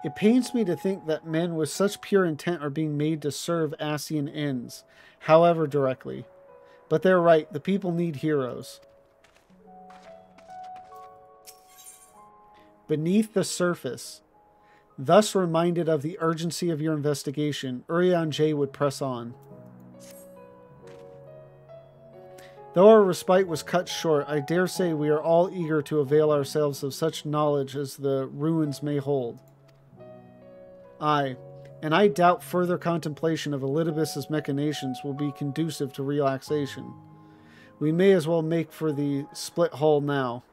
It pains me to think that men with such pure intent are being made to serve Asian ends, however directly. But they're right, the people need heroes. Beneath the surface, thus reminded of the urgency of your investigation, Urianger would press on. Though our respite was cut short, I dare say we are all eager to avail ourselves of such knowledge as the ruins may hold. Aye, and I doubt further contemplation of Elidibus's machinations will be conducive to relaxation. We may as well make for the split hull now.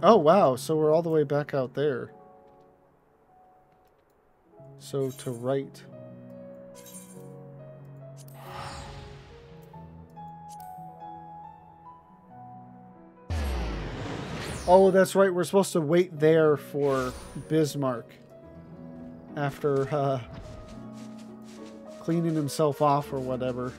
Oh, wow. So we're all the way back out there. So to right. Oh, that's right. We're supposed to wait there for Bismarck. After cleaning himself off or whatever.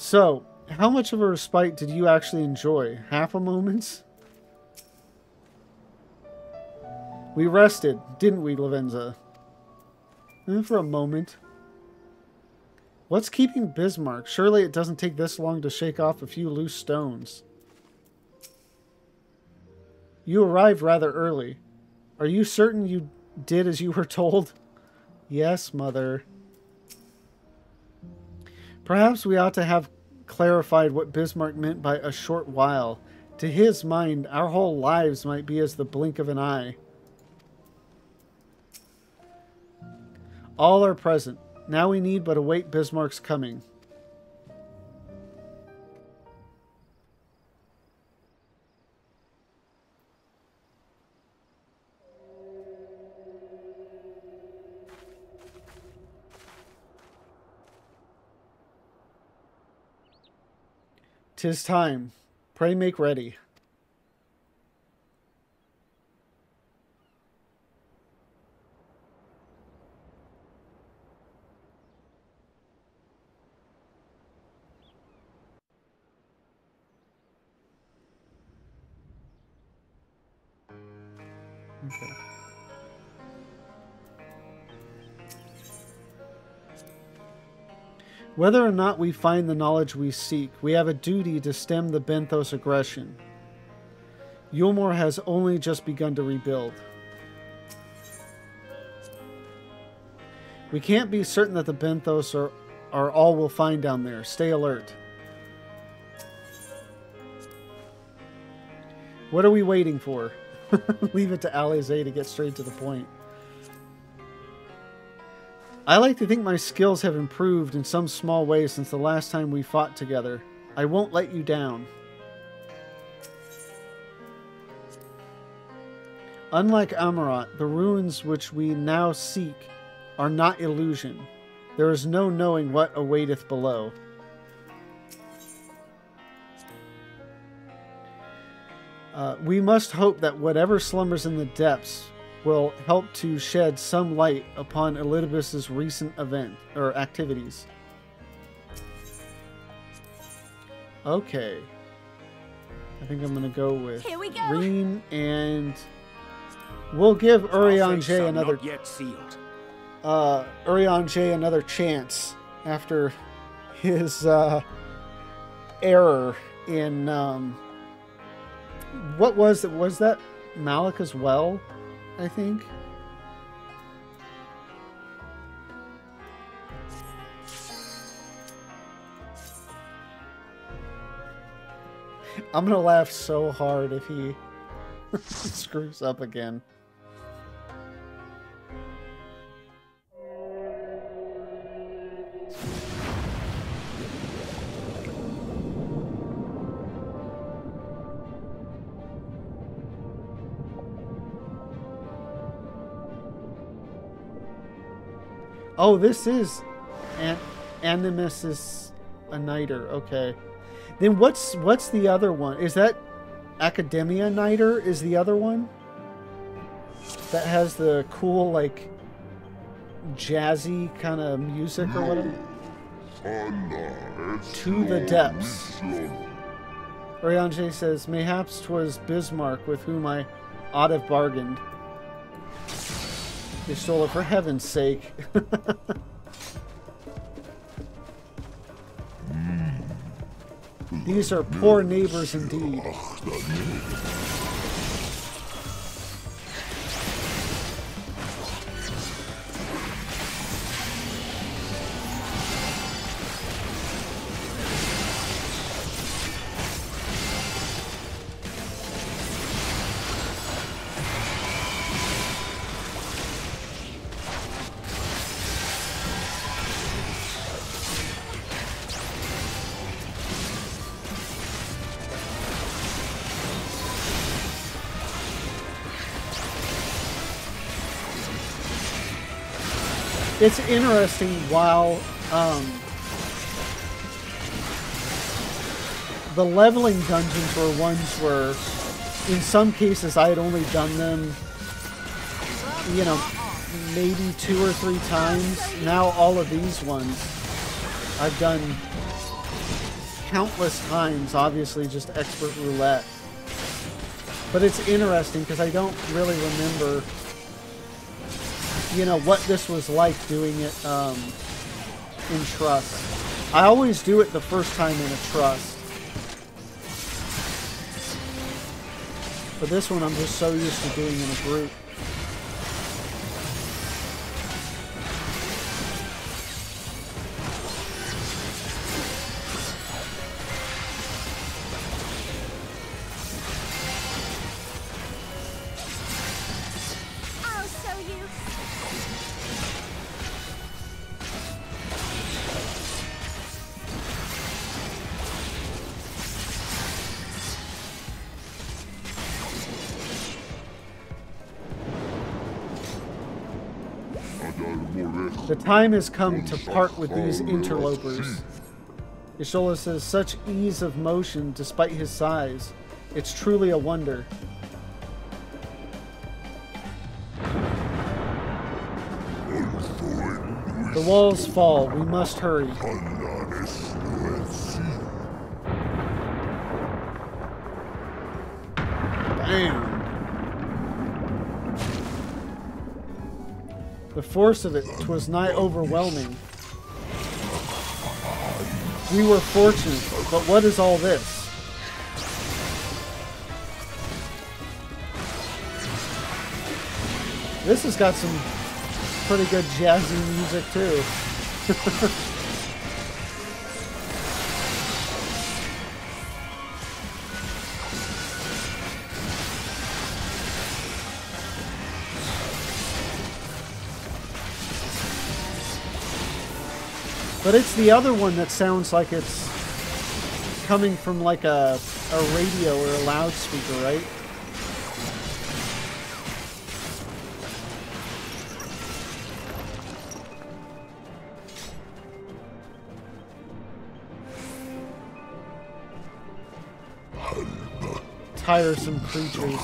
So, how much of a respite did you actually enjoy? Half a moment? We rested, didn't we, Lavenza? For a moment. What's keeping Bismarck? Surely it doesn't take this long to shake off a few loose stones. You arrived rather early. Are you certain you did as you were told? Yes, Mother. Perhaps we ought to have clarified what Bismarck meant by a short while. To his mind, our whole lives might be as the blink of an eye. All are present. Now we need but await Bismarck's coming. "'Tis time. Pray make ready." Okay. Whether or not we find the knowledge we seek, we have a duty to stem the Benthos aggression. Yulmore has only just begun to rebuild. We can't be certain that the Benthos are all we'll find down there. Stay alert. What are we waiting for? Leave it to Alize to get straight to the point. I like to think my skills have improved in some small way since the last time we fought together. I won't let you down. Unlike Amarat, the ruins which we now seek are not illusion. There is no knowing what awaiteth below. We must hope that whatever slumbers in the depths will help to shed some light upon Elidibus's recent event or activities. Okay. I think I'm gonna go with Reen, and we'll give Urianger another Urianger another chance after his error in what was it? Was that Malik as well? I think. I'm gonna laugh so hard if he screws up again. Oh, this is Animus is a Niter. Okay. Then what's the other one? Is that Academia Niter is the other one? That has the cool, like, jazzy kind of music or whatever? To the depths. Oriange says, mayhaps 'twas Bismarck with whom I ought have bargained. They stole it for heaven's sake. These are poor neighbors indeed. It's interesting while the leveling dungeons were ones where in some cases I had only done them, you know, maybe 2 or 3 times. Now all of these ones I've done countless times, obviously just expert roulette. But it's interesting because I don't really remember, you know, what this was like doing it in Trust. I always do it the first time in a Trust. But this one I'm just so used to doing in a group. The time has come to part with these interlopers. Ishola says, such ease of motion despite his size. It's truly a wonder. The walls fall. We must hurry. Bam! The force of it was nigh overwhelming. We were fortunate, but what is all this? This has got some pretty good jazzy music too. But it's the other one that sounds like it's coming from like a radio or a loudspeaker, right? Tiresome creatures.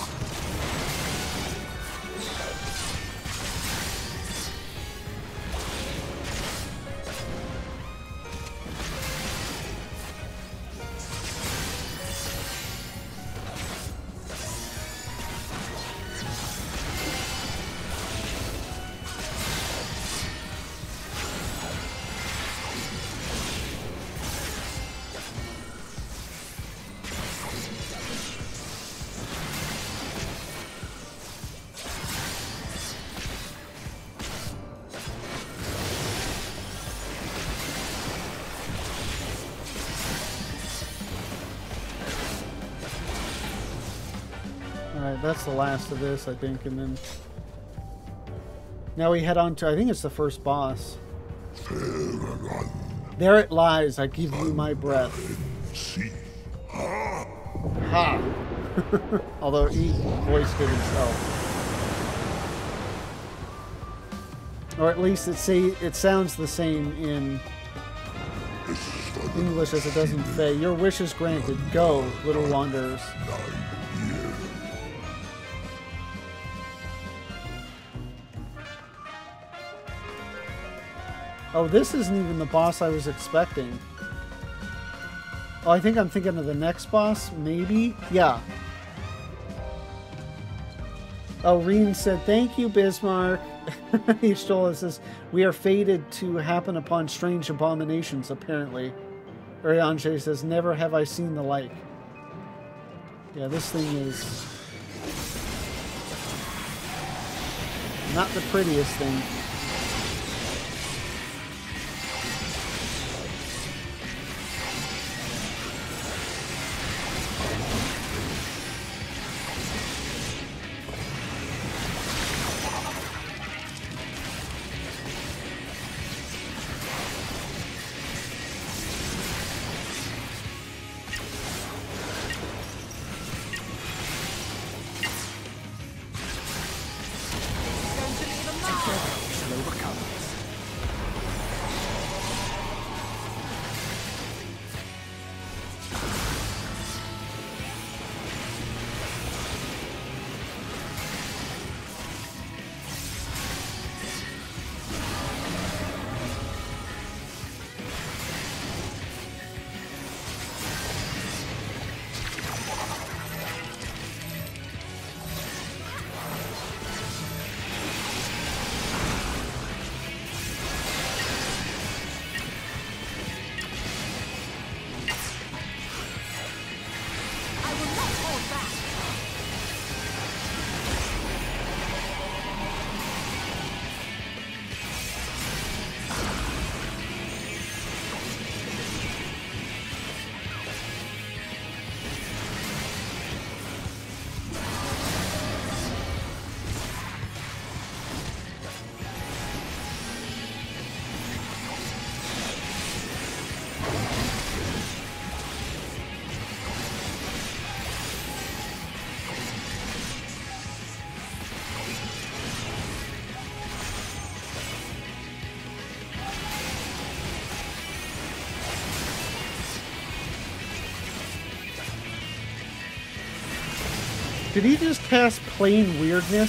That's the last of this, I think, and then now we head on to, I think it's the first boss. There it lies, I give you my breath. Ha! Although he voiced it himself. Or at least it sounds the same in English as it does in Fey. Your wish is granted. Go, little wanderers. Oh, this isn't even the boss I was expecting. Oh, I think I'm thinking of the next boss, maybe? Yeah. Oh, Reen said, thank you, Bismarck. Ishtola says, we are fated to happen upon strange abominations, apparently. Urianche says, never have I seen the like. Yeah, this thing is not the prettiest thing. Did he just cast plain weirdness?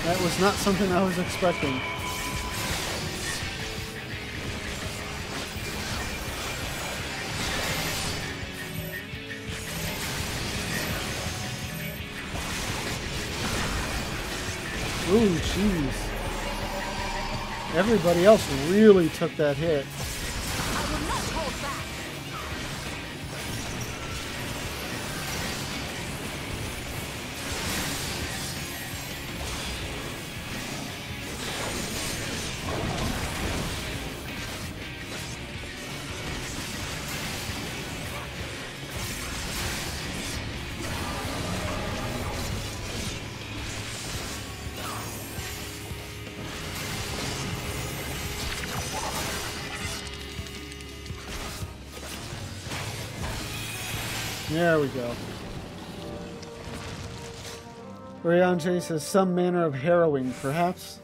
That was not something I was expecting. Ooh, jeez. Everybody else really took that hit. There we go. Urianche says, some manner of harrowing, perhaps.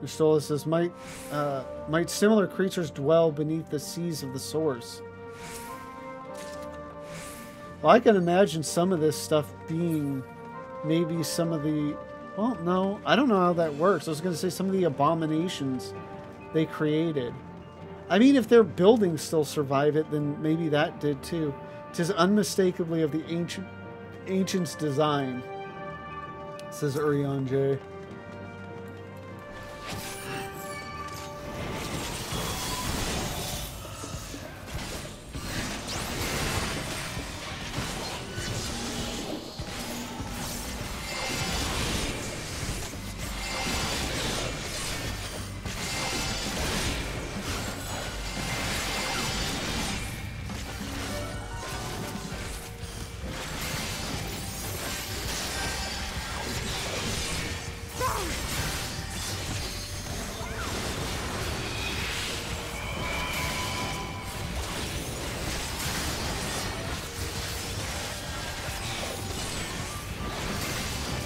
Ishtola says, might similar creatures dwell beneath the seas of the source? Well, I can imagine some of this stuff being maybe some of the... Well, no, I don't know how that works. I was going to say some of the abominations they created. I mean, if their buildings still survive it, then maybe that did too. 'Tis unmistakably of the ancient's design, says Urianche.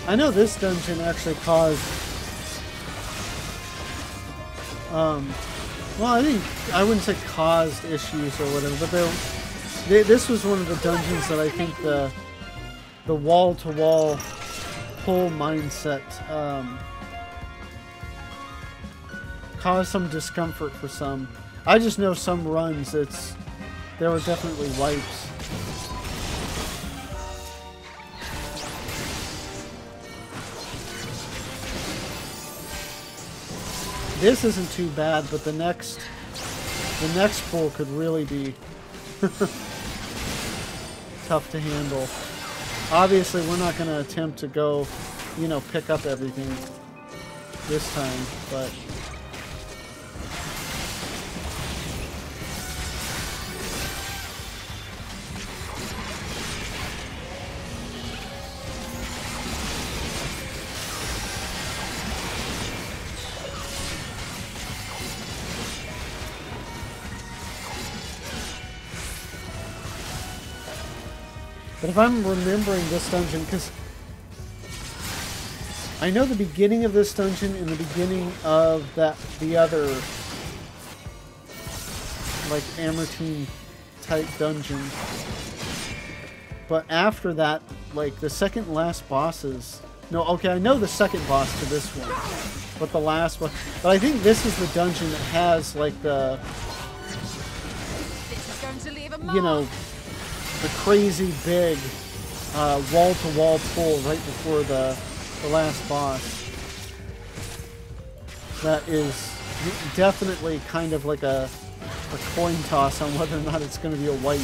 I know this dungeon actually caused... well, I wouldn't say caused issues or whatever, but this was one of the dungeons that I think the wall-to-wall pull mindset caused some discomfort for some. I just know some runs, there were definitely wipes. This isn't too bad, but the next pull could really be tough to handle. Obviously, we're not going to attempt to go, you know, pick up everything this time, but... But if I'm remembering this dungeon, because I know the beginning of this dungeon and the beginning of the other, like, Amertine type dungeon. But after that, like, the second last bosses... No, okay, I know the second boss to this one. But the last one... But I think this is the dungeon that has, like, the... You know... the crazy big wall-to-wall pull right before the last boss. That is definitely kind of like a coin toss on whether or not it's going to be a wipe.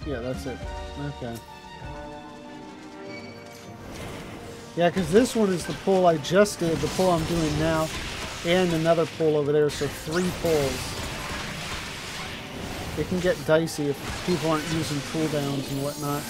Yeah, that's it. Okay. Yeah, because this one is the pull I just did, the pull I'm doing now, and another pull over there, so 3 pulls. It can get dicey if people aren't using cooldowns and whatnot.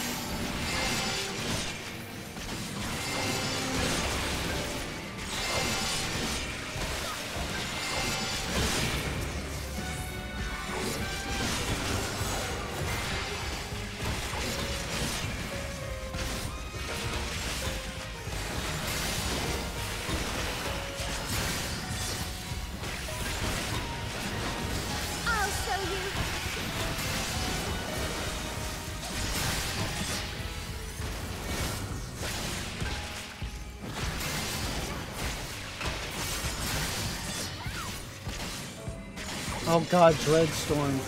Oh god, Dreadstorm.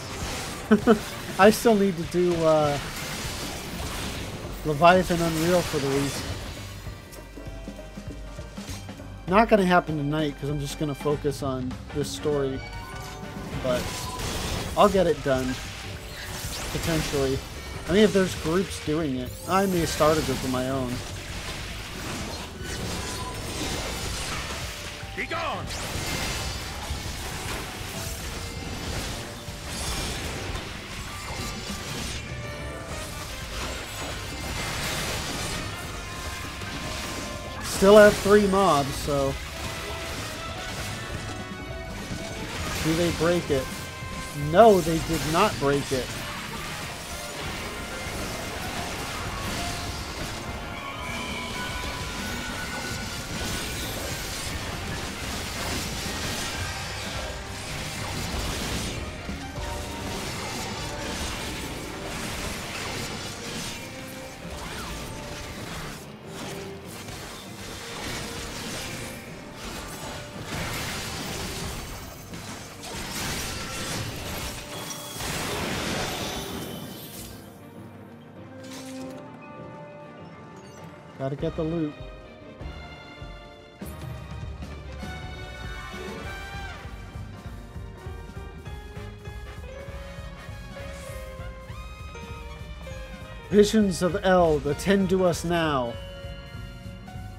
I still need to do Leviathan Unreal for the week. Not going to happen tonight because I'm just going to focus on this story. But I'll get it done. Potentially. I mean, if there's groups doing it. I may start a group of my own. Be gone! Still have 3 mobs, so... Do they break it? No, they did not break it. Gotta get the loot. Visions of Eld, attend to us now.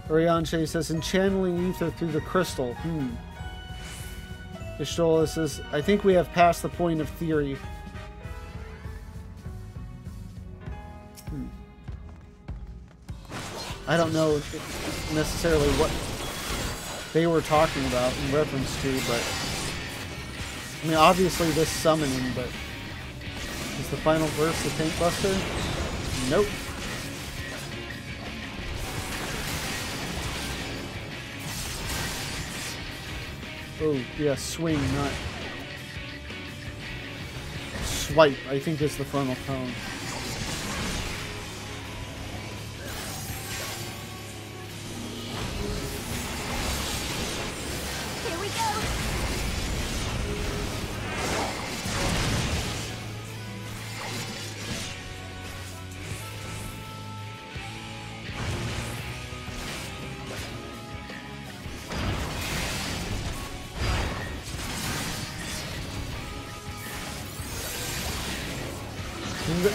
Orianche says, "In channeling ether through the crystal." Ishtola says, "I think we have passed the point of theory." I don't know necessarily what they were talking about in reference to, but I mean, obviously this summoning, but is the final verse the Tank Buster? Nope. Oh, yeah, swing, not swipe, I think is the frontal cone. Here we go.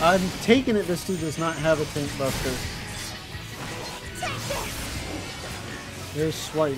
I'm taking it this dude does not have a Tank Buster. There's swipe.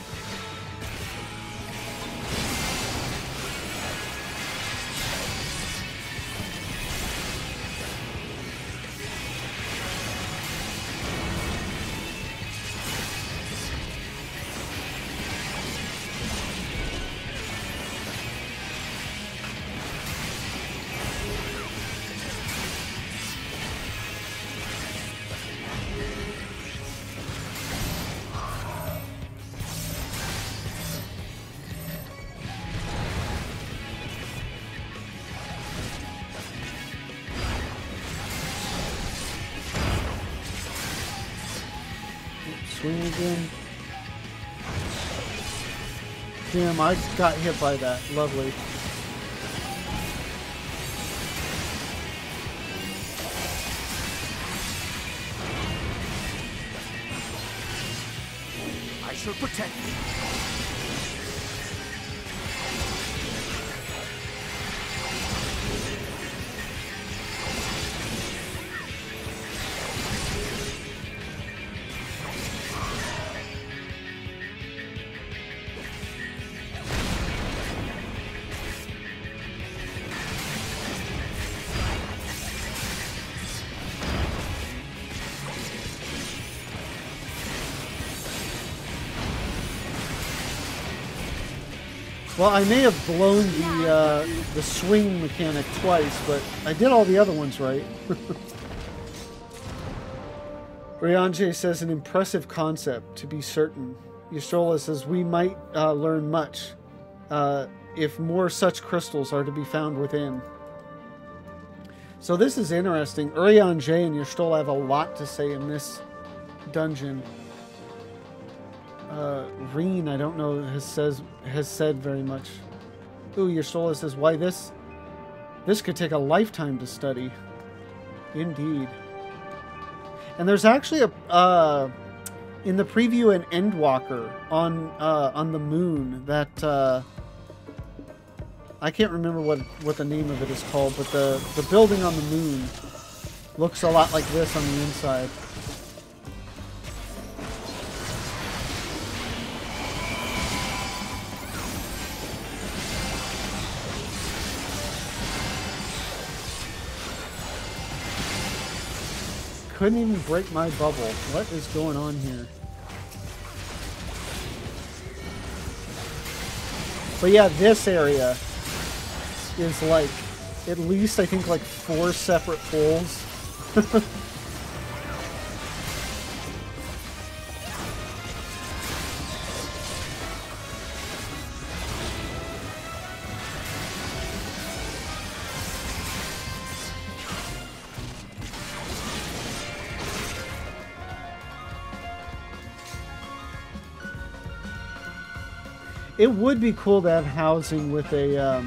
Swing again. Damn, I got hit by that. Lovely. I shall protect you. Well, I may have blown the swing mechanic twice, but I did all the other ones right. Ryanje says, "An impressive concept, to be certain." Yastrola says, "We might learn much if more such crystals are to be found within." So this is interesting. Ryanje and Yastrola have a lot to say in this dungeon. Reen, I don't know, has said very much. Ooh, Yastrola says, "Why this could take a lifetime to study." Indeed. And there's actually a in the preview an Endwalker on the moon that I can't remember what the name of it is called, but the building on the moon looks a lot like this on the inside. Couldn't even break my bubble. What is going on here? But yeah, this area is like, at least I think like 4 separate holes. It would be cool to have housing with a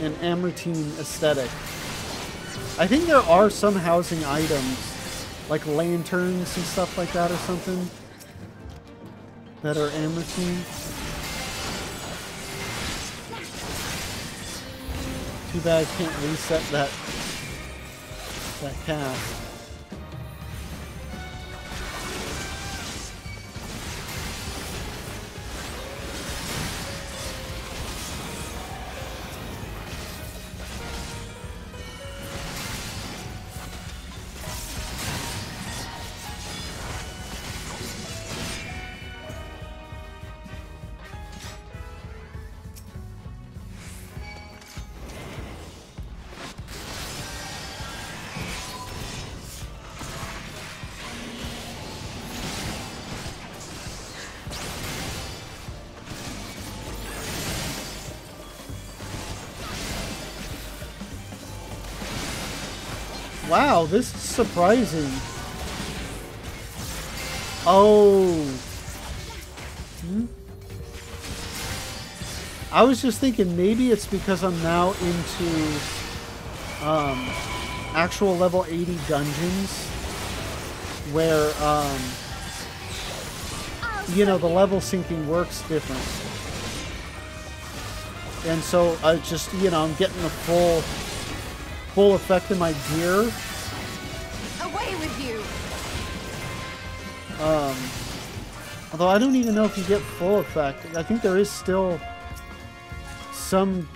an Amortine aesthetic. I think there are some housing items, like lanterns and stuff like that or something, that are Amortine. Too bad I can't reset that that cast. Wow, this is surprising. Oh. I was just thinking maybe it's because I'm now into actual level 80 dungeons where you know, the level syncing works different. And so I just, you know, I'm getting the full effect of my gear. Away with you. Although I don't even know if you get full effect. I think there is still some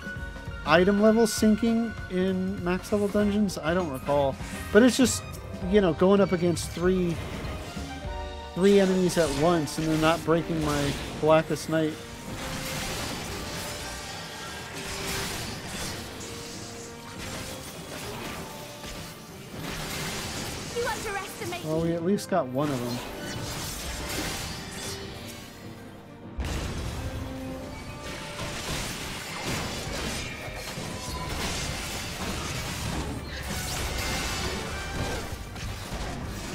item level syncing in max level dungeons. I don't recall. But it's just, you know, going up against three enemies at once and then not breaking my Blackest Night. Well, we at least got one of them.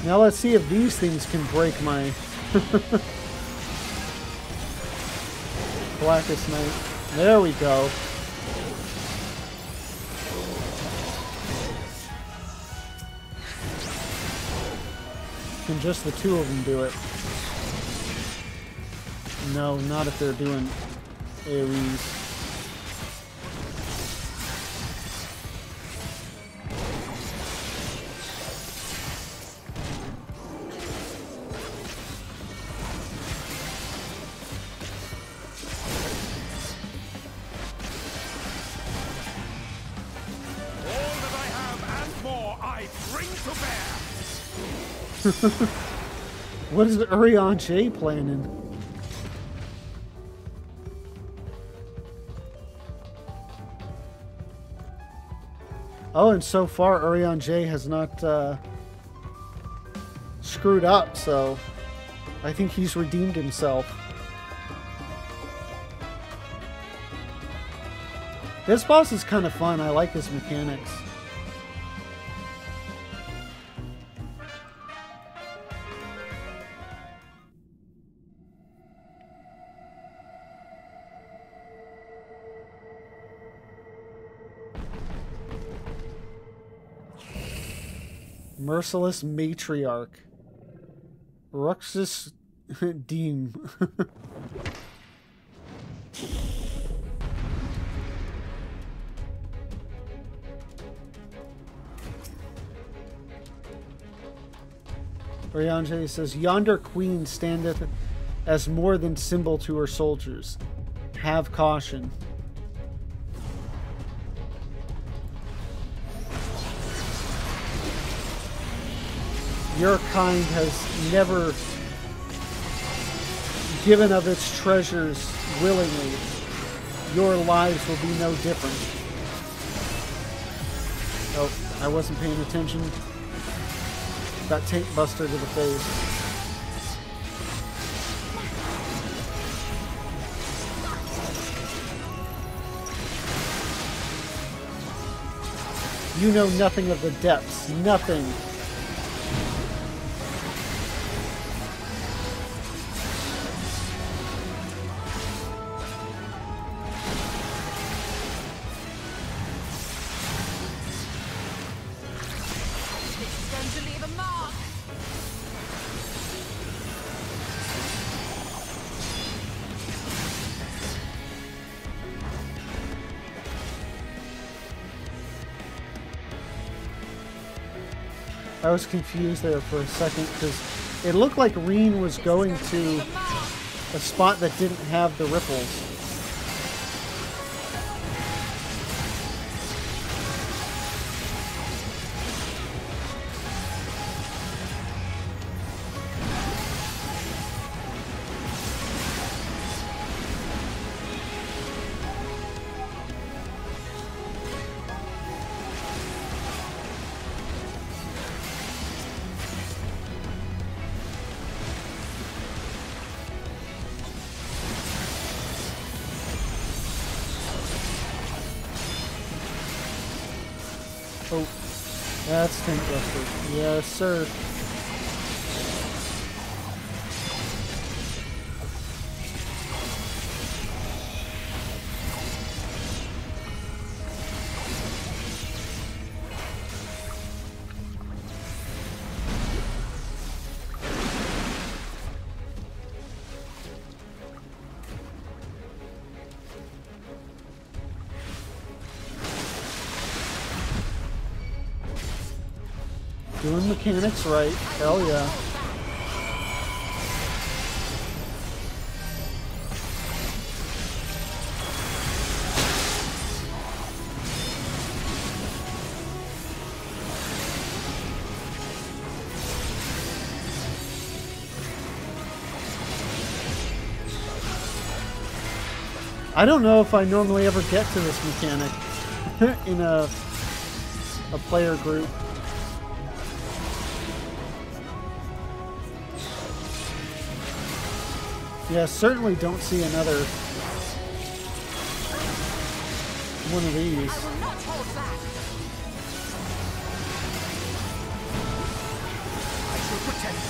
Now let's see if these things can break my Blackest Night. There we go. Can just the two of them do it? No, not if they're doing AoEs. What is Urion J planning? Oh, and so far Urion J has not screwed up, so I think he's redeemed himself. This boss is kind of fun. I like his mechanics. Merciless Matriarch. Ruxus Deem. Oriange says, "Yonder queen standeth as more than symbol to her soldiers. Have caution." Your kind has never given of its treasures willingly. Your lives will be no different. Oh, I wasn't paying attention. Got tank buster to the face. You know nothing of the depths. Nothing. I was confused there for a second because it looked like Reen was going to a spot that didn't have the ripples. Oh, that's Tank Buster. Yes, sir. Doing mechanics right. Hell yeah. I don't know if I normally ever get to this mechanic in a player group. Yeah, certainly don't see another one of these. I will not hold back. I shall protect you.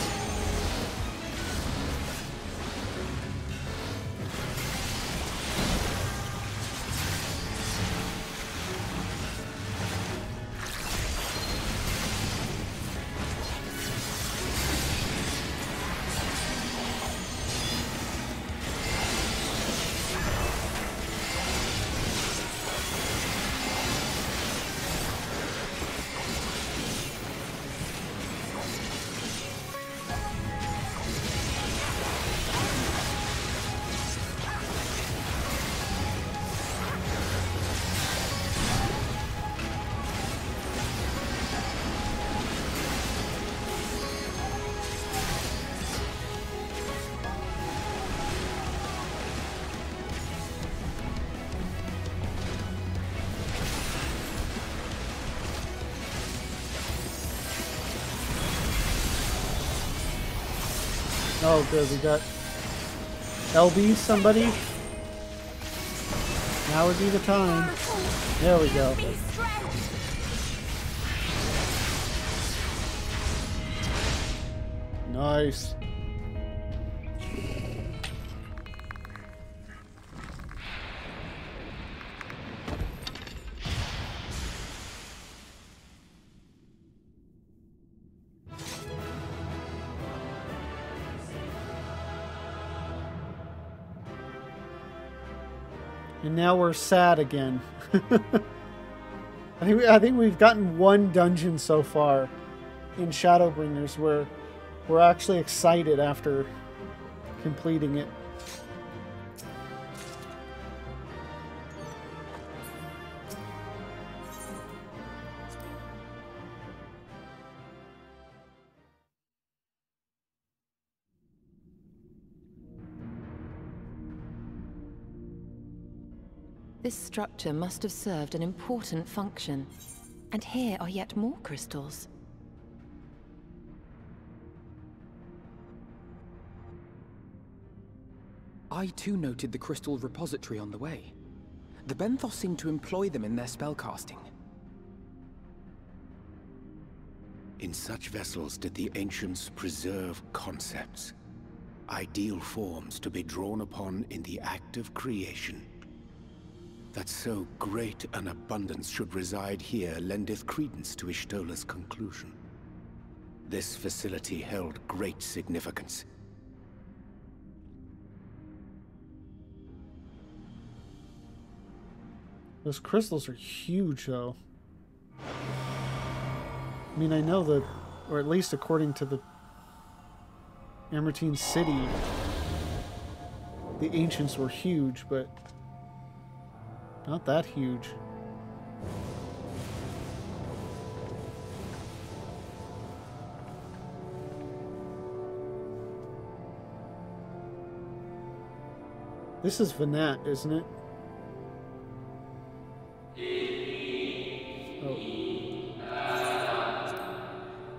Oh, good. We got LB, somebody. Now would be the time. There we go. Nice. And now we're sad again. I think we've gotten one dungeon so far in Shadowbringers where we're actually excited after completing it. This structure must have served an important function. And here are yet more crystals. I too noted the crystal repository on the way. The Benthos seem to employ them in their spellcasting. In such vessels did the ancients preserve concepts, ideal forms to be drawn upon in the act of creation. That so great an abundance should reside here lendeth credence to Ishtola's conclusion. This facility held great significance. Those crystals are huge, though. I mean, I know the Or at least according to the Amartine city, the ancients were huge, but not that huge. This is Venat, isn't it?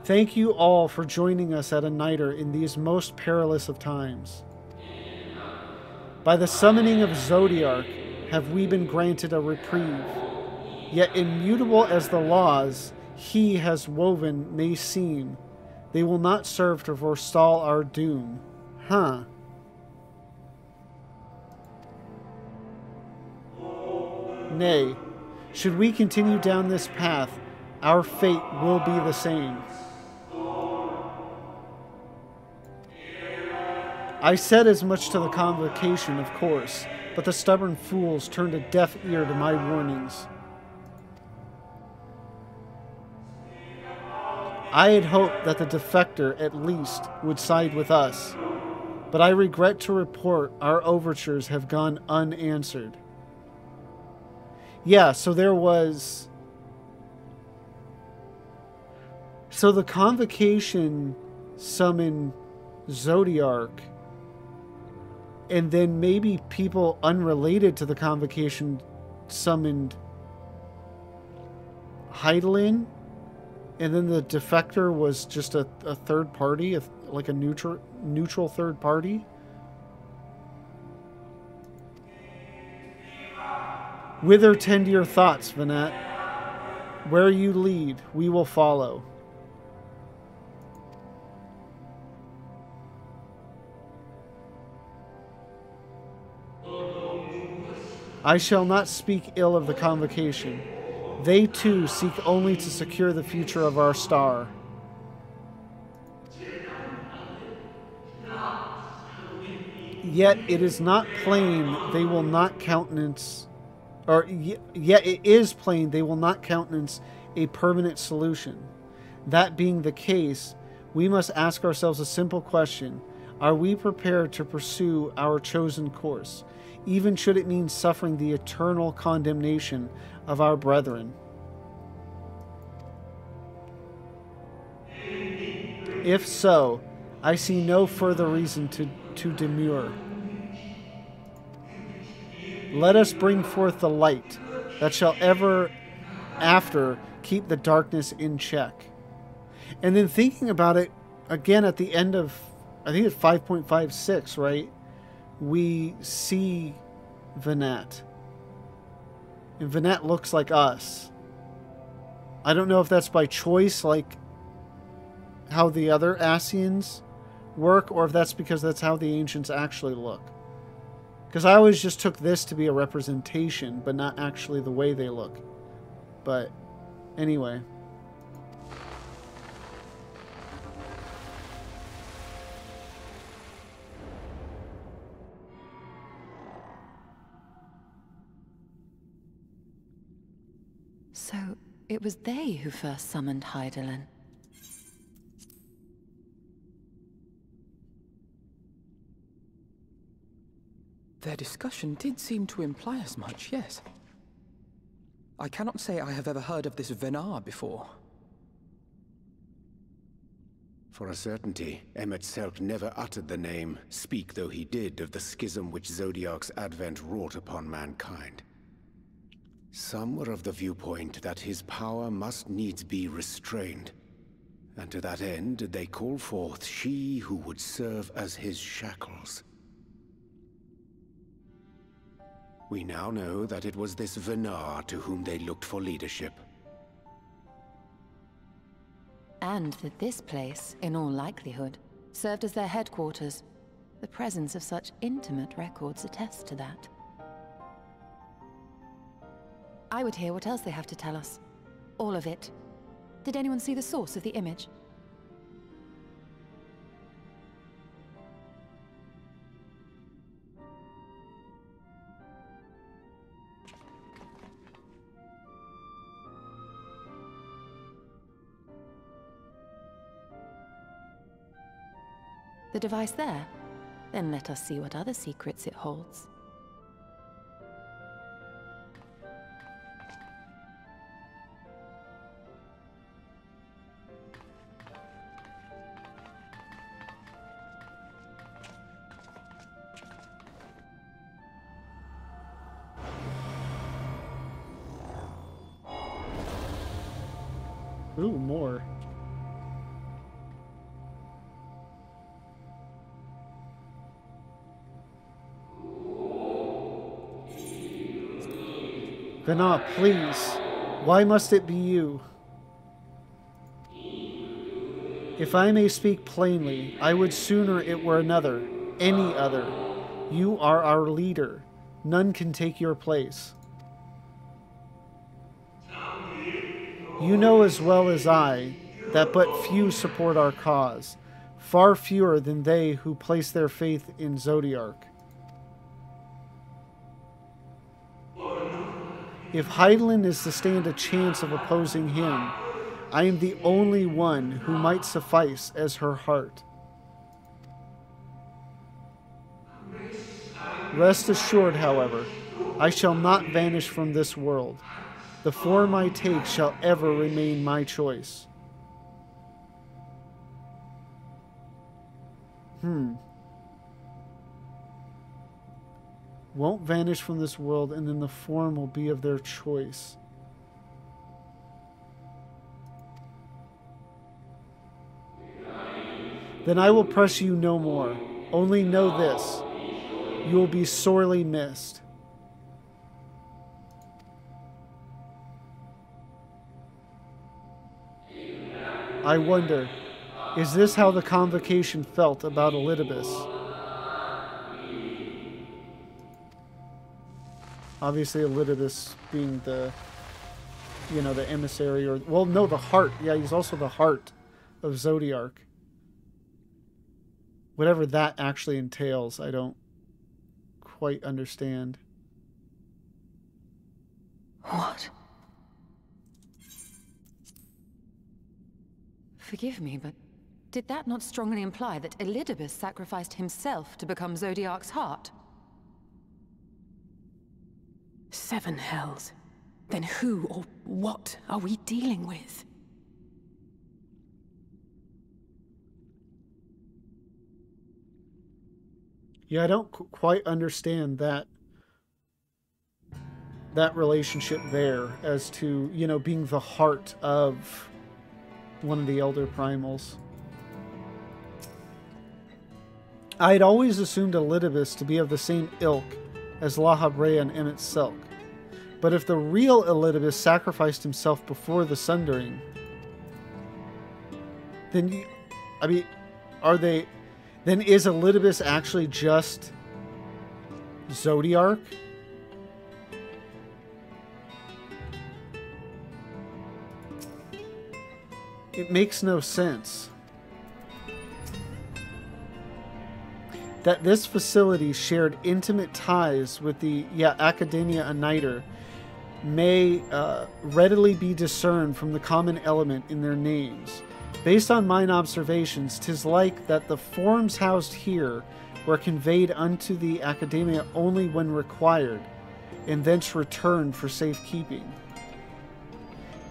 Thank you all for joining us at a niter in these most perilous of times. By the summoning of Zodiarch have we been granted a reprieve. Yet immutable as the laws he has woven may seem, they will not serve to forestall our doom. Huh. Nay, should we continue down this path, our fate will be the same. I said as much to the convocation, of course, but the stubborn fools turned a deaf ear to my warnings. I had hoped that the defector, at least, would side with us, but I regret to report our overtures have gone unanswered. Yeah, so there was... So the convocation summoned Zodiarch, and then maybe people unrelated to the convocation summoned Heidelin, and then the defector was just a third party, like a neutral third party. Whither tend your thoughts, Venat? Where you lead, we will follow. I shall not speak ill of the convocation. They too seek only to secure the future of our star. Yet it is not plain they will not countenance, yet it is plain they will not countenance a permanent solution. That being the case, we must ask ourselves a simple question. Are we prepared to pursue our chosen course, even should it mean suffering the eternal condemnation of our brethren? If so, I see no further reason to demur. Let us bring forth the light that shall ever after keep the darkness in check. And then thinking about it, again at the end of, I think it's 5.56, right? We see Venat. And Venat looks like us. I don't know if that's by choice, like how the other Asians work, or if that's because that's how the ancients actually look. Because I always just took this to be a representation, but not actually the way they look. But anyway. So, it was they who first summoned Heidelin. Their discussion did seem to imply as much, yes. I cannot say I have ever heard of this Venar before. For a certainty, Emet-Selch never uttered the name, speak though he did, of the schism which Zodiarch's advent wrought upon mankind. Some were of the viewpoint that his power must needs be restrained, and to that end did they call forth she who would serve as his shackles. We now know that it was this Venar to whom they looked for leadership. And that this place, in all likelihood, served as their headquarters. The presence of such intimate records attests to that. I would hear what else they have to tell us. All of it. Did anyone see the source of the image? The device there? Then let us see what other secrets it holds. Ooh, more. Vena, please. Why must it be you? If I may speak plainly, I would sooner it were another, any other. You are our leader. None can take your place. You know as well as I that but few support our cause, far fewer than they who place their faith in Zodiark. If Hydaelyn is to stand a chance of opposing him, I am the only one who might suffice as her heart. Rest assured, however, I shall not vanish from this world. The form I take shall ever remain my choice. Won't vanish from this world, and then the form will be of their choice. Then I will press you no more. Only know this. You will be sorely missed. I wonder, is this how the Convocation felt about Elidibus? Obviously, Elidibus being the, you know, the emissary, or, well, no, the heart. Yeah, he's also the heart of Zodiark. Whatever that actually entails, I don't quite understand. What? Forgive me, but did that not strongly imply that Elidibus sacrificed himself to become Zodiark's heart? 7 hells. Then who or what are we dealing with? Yeah, I don't quite understand that relationship there as to, you know, being the heart of one of the Elder Primals. I'd always assumed Elidibus to be of the same ilk as La Habrea and Emmett Silk. But if the real Elidibus sacrificed himself before the Sundering, then, I mean, are they... Then is Elidibus actually just Zodiark? It makes no sense. That this facility shared intimate ties with the Academia Uniter may readily be discerned from the common element in their names. Based on mine observations, 'tis like that the forms housed here were conveyed unto the Academia only when required, and thence returned for safekeeping.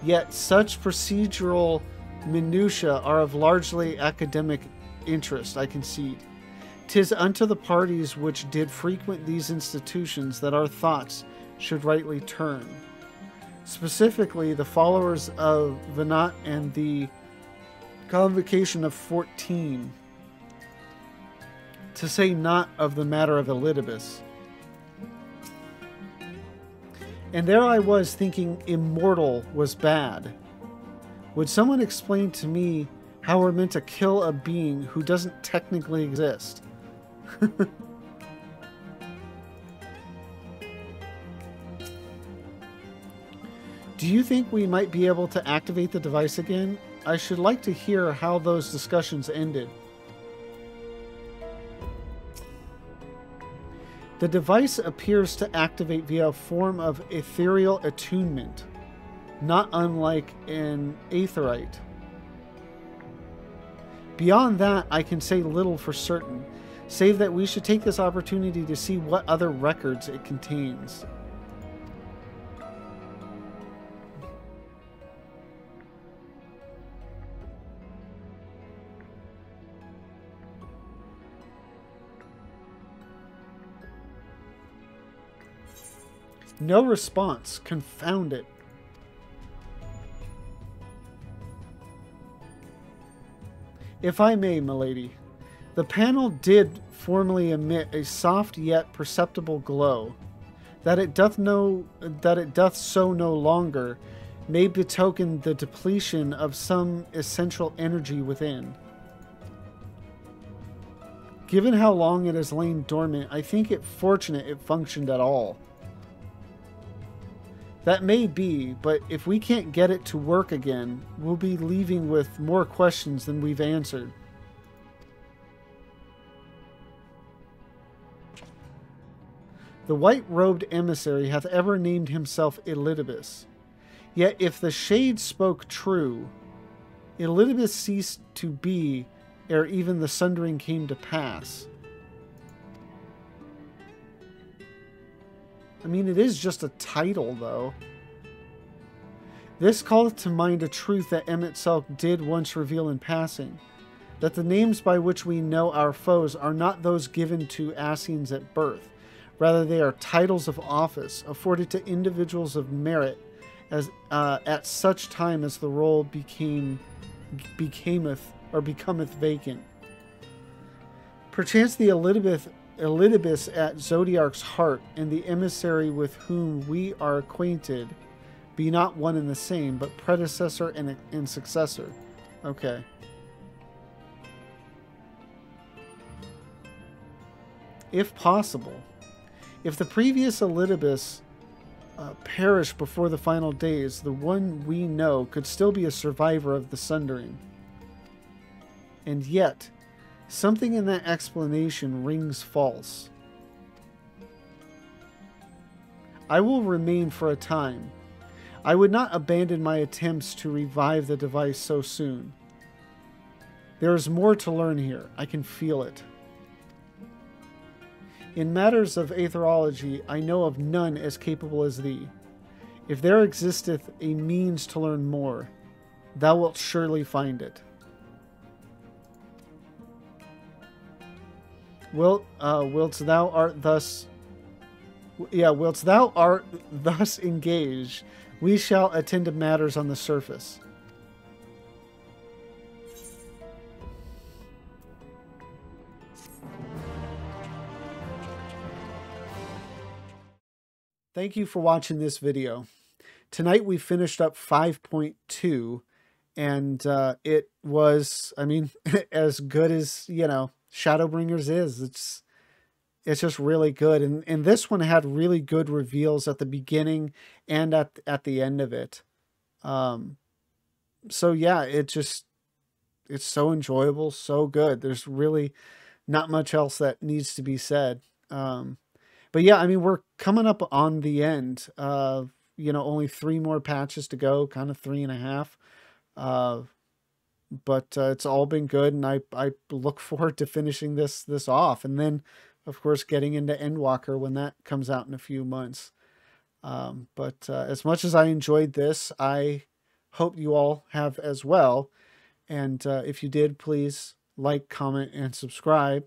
Yet such procedural minutiae are of largely academic interest, I concede. 'Tis unto the parties which did frequent these institutions that our thoughts should rightly turn. Specifically, the followers of Venat and the Convocation of 14, to say not of the matter of Elidibus. And there I was thinking immortal was bad. Would someone explain to me how we're meant to kill a being who doesn't technically exist? Do you think we might be able to activate the device again? I should like to hear how those discussions ended. The device appears to activate via a form of ethereal attunement, not unlike an aetherite. Beyond that, I can say little for certain, save that we should take this opportunity to see what other records it contains. No response. Confound it. If I may, milady, the panel did formerly emit a soft yet perceptible glow. That it doth so no longer may betoken the depletion of some essential energy within. Given how long it has lain dormant, I think it fortunate it functioned at all. That may be, but if we can't get it to work again, we'll be leaving with more questions than we've answered. The white-robed emissary hath ever named himself Elidibus. Yet if the shade spoke true, Elidibus ceased to be ere even the sundering came to pass. I mean, it is just a title, though. This calleth to mind a truth that M itself did once reveal in passing, that the names by which we know our foes are not those given to Ascians at birth. Rather, they are titles of office, afforded to individuals of merit as at such time as the role becometh vacant. Perchance the Elidibus at Zodiark's heart and the emissary with whom we are acquainted be not one and the same, but predecessor and successor. Okay. If possible, if the previous Elidibus perished before the final days, the one we know could still be a survivor of the sundering. And yet, something in that explanation rings false. I will remain for a time. I would not abandon my attempts to revive the device so soon. There is more to learn here. I can feel it. In matters of aetherology, I know of none as capable as thee. If there existeth a means to learn more, thou wilt surely find it. Whilst thou art thus engaged, we shall attend to matters on the surface. Thank you for watching this video. Tonight we finished up 5.2, and it was, I mean, as good as, you know, Shadowbringers is. It's just really good, and this one had really good reveals at the beginning and at the end of it. So yeah, it's so enjoyable, so good. There's really not much else that needs to be said. But yeah, I mean, we're coming up on the end. You know, only 3 more patches to go, kind of 3.5. But it's all been good, and I look forward to finishing this off, and then, of course, getting into Endwalker when that comes out in a few months. But as much as I enjoyed this, I hope you all have as well. And if you did, please like, comment, and subscribe.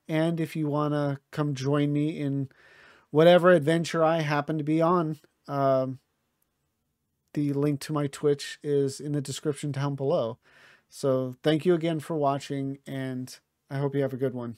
And if you want to come join me in whatever adventure I happen to be on, the link to my Twitch is in the description down below. So thank you again for watching, and I hope you have a good one.